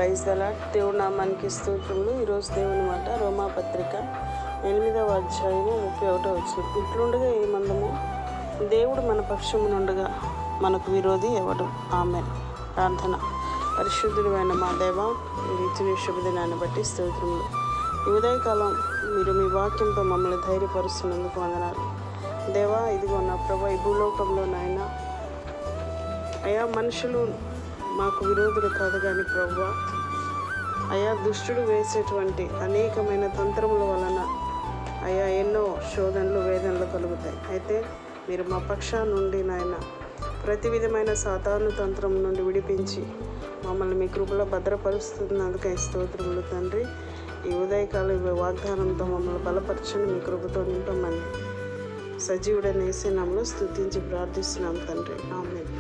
Praise the lord. దేవుడి నామానికి స్తోత్రములు. ఈరోజు దేవుని మాట రోమాపత్రిక 8వ అధ్యాయము 31వ వచనం. ఇట్లుండగా ఏమందము, దేవుడు మన పక్షమునుండగా మనకు విరోధి ఎవడు? ఆమేన్. ప్రార్థన. పరిశుద్ధుడైన మా దేవ, మీరు ఇచ్చిన శుభదినాన్ని బట్టి స్తోత్రములు. ఈ ఉదయకాలం మీరు మీ వాక్యంతో మమ్మల్ని ధైర్యపరుస్తున్నందుకు వందనాలు దేవా. ఇదిగో నా ప్రభా, ఈ భూలోకంలో నాయన అయా మనుషులు మాకు విరోధులు కాదు కానీ ప్రభువా, అయా దుష్టుడు వేసేటువంటి అనేకమైన తంత్రముల వలన అయా ఎన్నో శోధనలు వేదనలు కలుగుతాయి. అయితే మీరు మా పక్షా నుండి నాయన ప్రతి విధమైన సాతాను తంత్రం నుండి విడిపించి మమ్మల్ని మీ కృపలో భద్రపరుస్తున్నందుకై స్తోత్రములు తండ్రి. ఈ ఉదయకాలం వాగ్దానంతో మమ్మల్ని బలపరచండి, మీ కృపతో నింపమని సజీవుడైన యేసు నామములో స్తుతించి ప్రార్థిస్తున్నాం తండ్రి. ఆమేన్.